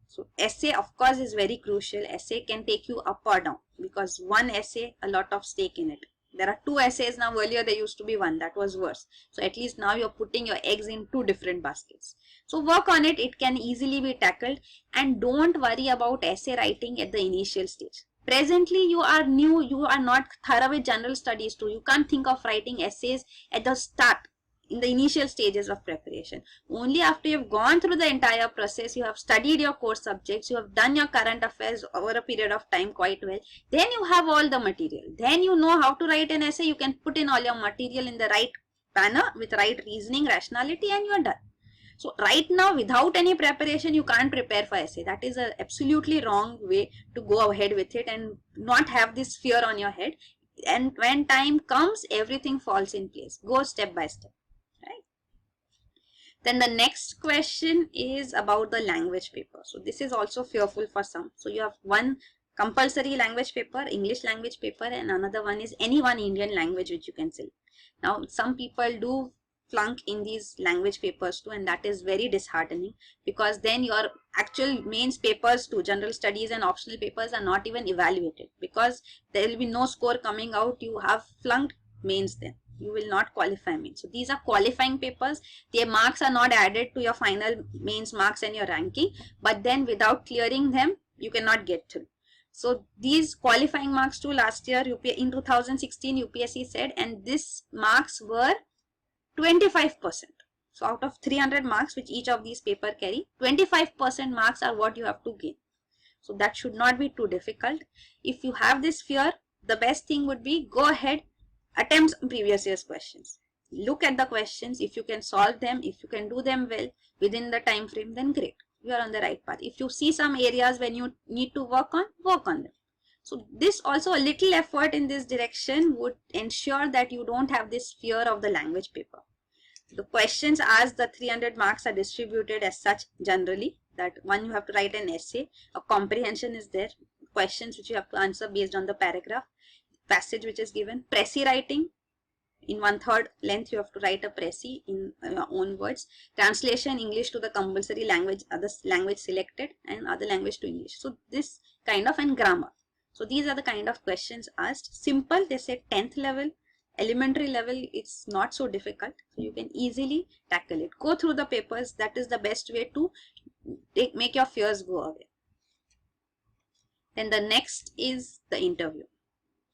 So essay, of course, is very crucial. Essay can take you up or down, because one essay, a lot of stake in it. There are 2 essays now. Earlier there used to be 1. That was worse. So at least now you're putting your eggs in 2 different baskets. So work on it. It can easily be tackled. And don't worry about essay writing at the initial stage. Presently, you are new, you are not thorough with general studies too. You can't think of writing essays at the start, in the initial stages of preparation. Only after you have gone through the entire process, you have studied your core subjects, you have done your current affairs over a period of time quite well, then you have all the material. Then you know how to write an essay. You can put in all your material in the right manner with right reasoning, rationality, and you are done. So right now, without any preparation, you can't prepare for essay. That is a absolutely wrong way to go ahead with it and not have this fear on your head. And when time comes, everything falls in place. Go step by step, right? Then the next question is about the language paper. So this is also fearful for some. So you have one compulsory language paper, English language paper, and another one is any one Indian language which you can select. Now some people do flunk in these language papers too, and that is very disheartening, because then your actual mains papers too, general studies and optional papers, are not even evaluated, because there will be no score coming out. You have flunked mains, then you will not qualify mains. So these are qualifying papers. Their marks are not added to your final mains marks and your ranking, but then without clearing them, you cannot get through. So these qualifying marks too, last year in 2016 UPSC said, and these marks were 25%. So out of 300 marks which each of these paper carry, 25% marks are what you have to gain. So that should not be too difficult. If you have this fear, the best thing would be go ahead, attempt some previous year's questions. Look at the questions. If you can solve them, if you can do them well within the time frame, then great. You are on the right path. If you see some areas when you need to work on them. So this also, a little effort in this direction would ensure that you don't have this fear of the language paper. The questions asked, the 300 marks are distributed as such generally, that one, you have to write an essay, a comprehension is there, questions which you have to answer based on the paragraph, passage which is given, précis writing, in 1/3 length you have to write a précis in your own words, translation English to the compulsory language, other language selected, and other language to English. So this kind of, and grammar. So these are the kind of questions asked. Simple, they say 10th level, elementary level, it's not so difficult. So you can easily tackle it. Go through the papers. That is the best way to make your fears go away. Then the next is the interview.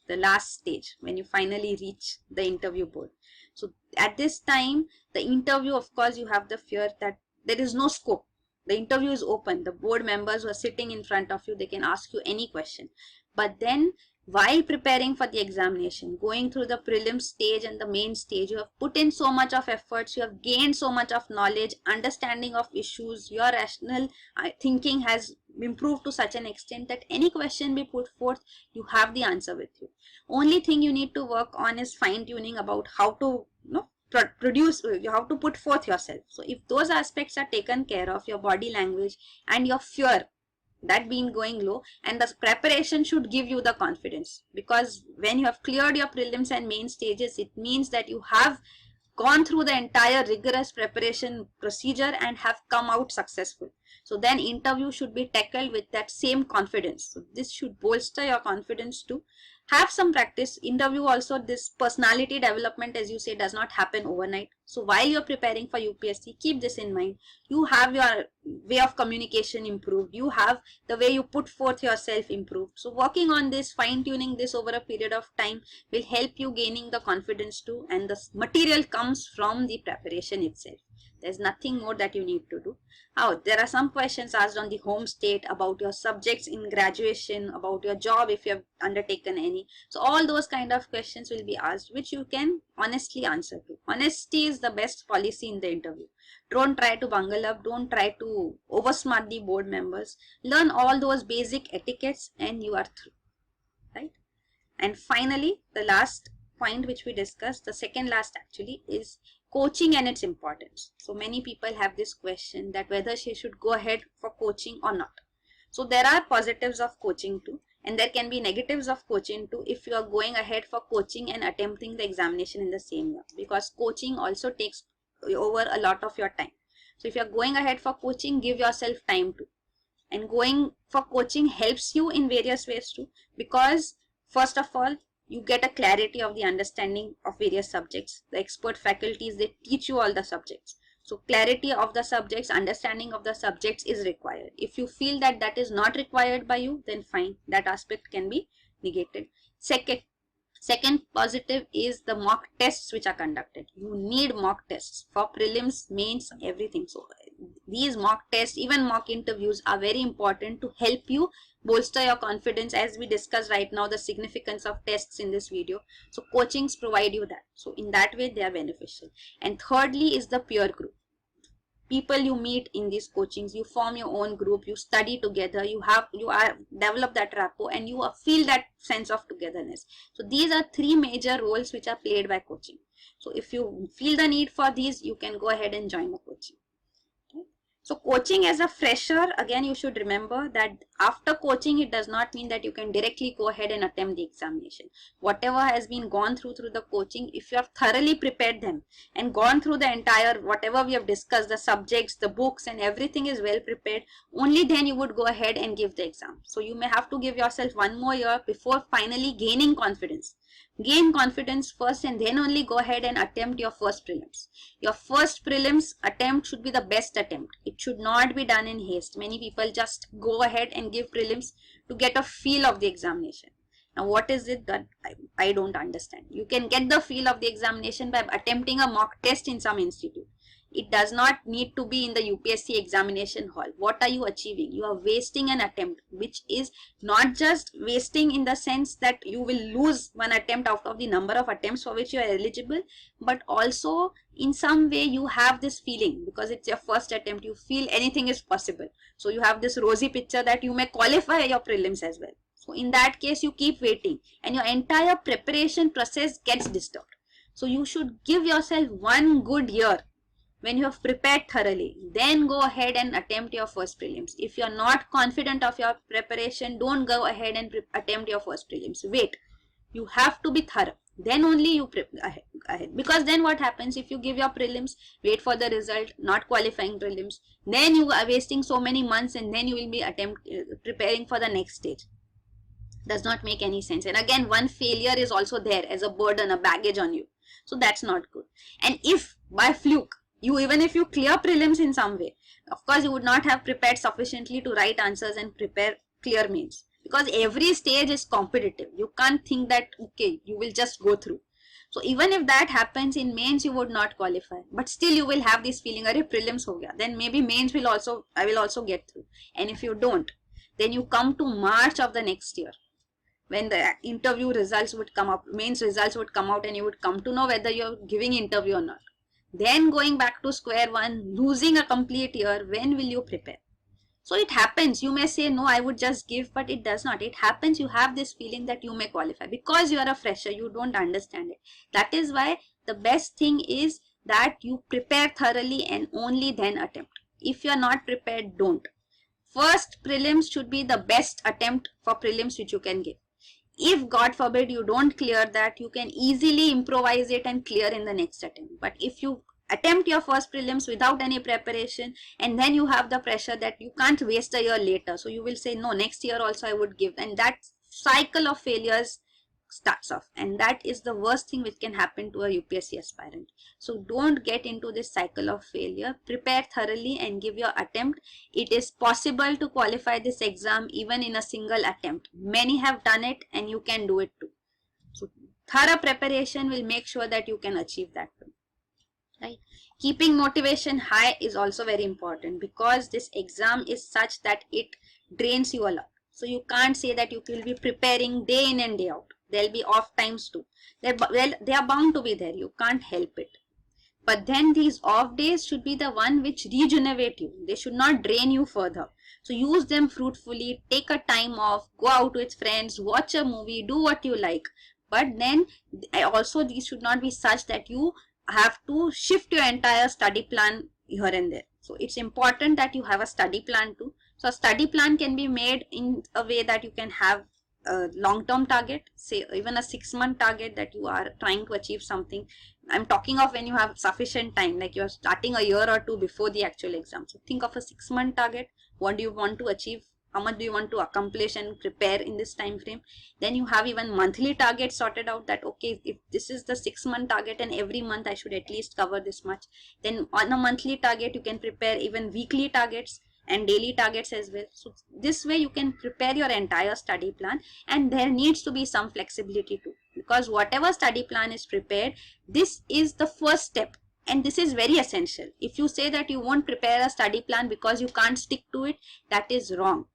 The last stage, when you finally reach the interview board. So at this time, the interview, of course, you have the fear that there is no scope. The interview is open. The board members who are sitting in front of you, they can ask you any question. But then while preparing for the examination, going through the prelims stage and the main stage, you have put in so much of efforts, you have gained so much of knowledge, understanding of issues, your rational thinking has improved to such an extent that any question be put forth, you have the answer with you. Only thing you need to work on is fine tuning about how to produce, how to put forth yourself. So if those aspects are taken care of, your body language and your fear, that being going low, and the preparation should give you the confidence, because when you have cleared your prelims and main stages, it means that you have gone through the entire rigorous preparation procedure and have come out successful. So then interview should be tackled with that same confidence. So this should bolster your confidence to have some practice. Interview also, this personality development, as you say, does not happen overnight. So while you're preparing for UPSC, keep this in mind. You have your way of communication improved, you have the way you put forth yourself improved. So working on this, fine tuning this over a period of time will help you gaining the confidence too, and the material comes from the preparation itself. There's nothing more that you need to do. There are some questions asked on the home state, about your subjects in graduation, about your job if you have undertaken any. So all those kind of questions will be asked, which you can honestly answer to. Honesty is the best policy in the interview. Don't try to bungle up, don't try to oversmart the board members. Learn all those basic etiquettes and you are through, right? And finally, the last point which we discussed, the second last actually, is coaching and its importance. So many people have this question that whether she should go ahead for coaching or not. So there are positives of coaching too, and there can be negatives of coaching too if you are going ahead for coaching and attempting the examination in the same year, because coaching also takes over a lot of your time. So if you are going ahead for coaching, give yourself time to. And going for coaching helps you in various ways too, because first of all, you get a clarity of the understanding of various subjects. The expert faculties, they teach you all the subjects. So clarity of the subjects, understanding of the subjects is required. If you feel that that is not required by you, then fine, that aspect can be negated. Second positive is the mock tests which are conducted. You need mock tests for prelims, mains, everything. So these mock tests, even mock interviews, are very important to help you bolster your confidence, as we discussed right now the significance of tests in this video. So coachings provide you that. So in that way they are beneficial. And thirdly is the peer group. People you meet in these coachings, you form your own group, you study together, you develop that rapport, and you feel that sense of togetherness. So these are three major roles which are played by coaching. So if you feel the need for these, you can go ahead and join the coaching. So coaching as a fresher, again you should remember that after coaching, it does not mean that you can directly go ahead and attempt the examination. Whatever has been gone through the coaching, if you have thoroughly prepared them and gone through the entire, whatever we have discussed, the subjects, the books and everything is well prepared, only then you would go ahead and give the exam. So you may have to give yourself one more year before finally gaining confidence. Gain confidence first and then only go ahead and attempt your first prelims. Your first prelims attempt should be the best attempt. It should not be done in haste. Many people just go ahead and give prelims to get a feel of the examination. Now what is it that I don't understand? You can get the feel of the examination by attempting a mock test in some institute. It does not need to be in the UPSC examination hall. What are you achieving? You are wasting an attempt, which is not just wasting in the sense that you will lose one attempt out of the number of attempts for which you are eligible, but also in some way you have this feeling, because it's your first attempt, you feel anything is possible. So you have this rosy picture that you may qualify your prelims as well. So in that case, you keep waiting and your entire preparation process gets disturbed. So you should give yourself one good year. When you have prepared thoroughly, then go ahead and attempt your first prelims. If you are not confident of your preparation, don't go ahead and attempt your first prelims. Wait. You have to be thorough. Then only you ahead. Because then what happens if you give your prelims, wait for the result, not qualifying prelims, then you are wasting so many months and then you will be preparing for the next stage. Does not make any sense. And again, one failure is also there as a burden, a baggage on you. So that's not good. And if by fluke, even if you clear prelims in some way, of course you would not have prepared sufficiently to write answers and prepare clear mains, because every stage is competitive. You can't think that okay, you will just go through. So even if that happens in mains, you would not qualify, but still you will have this feeling, arey prelims ho gaya, then maybe mains I will also get through. And if you don't, then you come to March of the next year. when the interview results would come up, mains results would come out, and you would come to know whether you're giving interview or not. Then going back to square one, losing a complete year, when will you prepare? So it happens. You may say, no, I would just give, but it does not. It happens. You have this feeling that you may qualify because you are a fresher. You don't understand it. That is why the best thing is that you prepare thoroughly and only then attempt. If you are not prepared, don't. First prelims should be the best attempt for prelims which you can give. If God forbid you don't clear that, you can easily improvise it and clear in the next attempt. But if you attempt your first prelims without any preparation, and then you have the pressure that you can't waste a year later, so you will say, no, next year also I would give, and that cycle of failures starts off, and that is the worst thing which can happen to a UPSC aspirant. So don't get into this cycle of failure. Prepare thoroughly and give your attempt. It is possible to qualify this exam even in a single attempt. Many have done it, and you can do it too. So thorough preparation will make sure that you can achieve that too. Right? Keeping motivation high is also very important, because this exam is such that it drains you a lot. So you can't say that you will be preparing day in and day out. There'll be off times too. They are bound to be there. You can't help it. But then these off days should be the one which regenerate you. They should not drain you further. So use them fruitfully. Take a time off. Go out with friends. Watch a movie. Do what you like. But then also these should not be such that you have to shift your entire study plan here and there. So it's important that you have a study plan too. So a study plan can be made in a way that you can have a long-term target, say even a 6-month target that you are trying to achieve something. I'm talking of when you have sufficient time, like you're starting a year or two before the actual exam. So think of a 6-month target. What do you want to achieve? How much do you want to accomplish and prepare in this time frame? Then you have even monthly targets sorted out, that okay, if this is the 6-month target and every month I should at least cover this much. Then on a monthly target you can prepare even weekly targets and daily targets as well. So this way you can prepare your entire study plan, and there needs to be some flexibility too, because whatever study plan is prepared, this is the first step, and this is very essential. If you say that you won't prepare a study plan because you can't stick to it, that is wrong.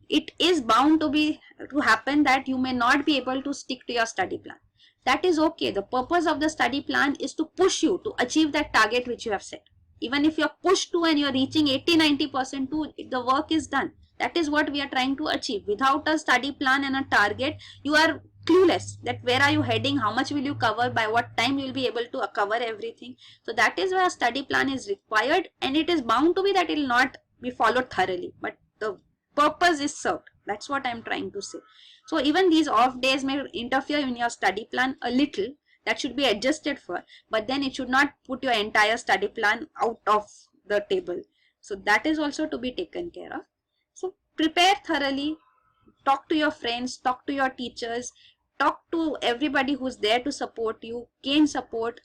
It is bound to happen that you may not be able to stick to your study plan. That is okay. The purpose of the study plan is to push you to achieve that target which you have set. Even if you're pushed to and you're reaching 80-90% to, the work is done. That is what we are trying to achieve. Without a study plan and a target, you are clueless that where are you heading, how much will you cover, by what time you will be able to cover everything. So that is why a study plan is required, and it is bound to be that it will not be followed thoroughly, but the purpose is served. That's what I'm trying to say. So even these off days may interfere in your study plan a little. That should be adjusted for, but then it should not put your entire study plan out of the table. So that is also to be taken care of. So prepare thoroughly, talk to your friends, talk to your teachers, talk to everybody who's there to support you, gain support,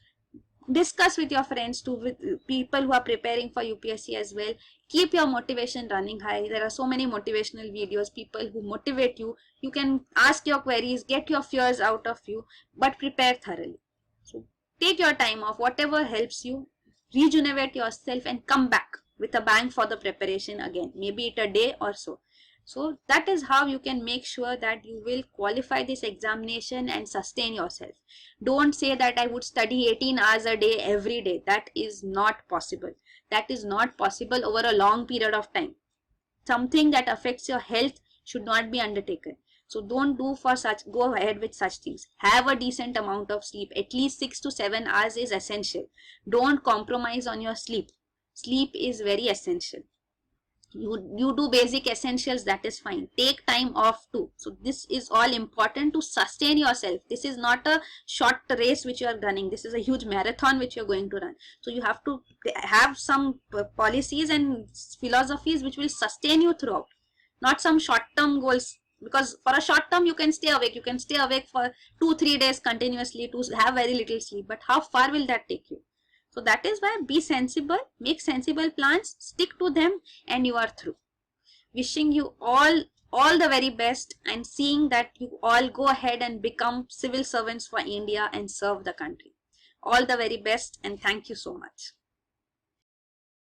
discuss with your friends too, with people who are preparing for UPSC as well. Keep your motivation running high. There are so many motivational videos, people who motivate you. You can ask your queries, get your fears out of you, but prepare thoroughly. So take your time off, whatever helps you, rejuvenate yourself and come back with a bang for the preparation again, maybe it a day or so. So that is how you can make sure that you will qualify this examination and sustain yourself. Don't say that I would study 18 hours a day every day. That is not possible. That is not possible over a long period of time. Something that affects your health should not be undertaken. So don't go ahead with such things. Have a decent amount of sleep. At least 6 to 7 hours is essential. Don't compromise on your sleep. Sleep is very essential. You do basic essentials, that is fine. Take time off too. So this is all important to sustain yourself. This is not a short race which you are running. This is a huge marathon which you are going to run. So you have to have some policies and philosophies which will sustain you throughout, not some short-term goals. Because for a short term you can stay awake. You can stay awake for 2-3 days continuously to have very little sleep. But how far will that take you? So that is why be sensible, make sensible plans, stick to them, and you are through. Wishing you all the very best, and seeing that you all go ahead and become civil servants for India and serve the country. All the very best, and thank you so much.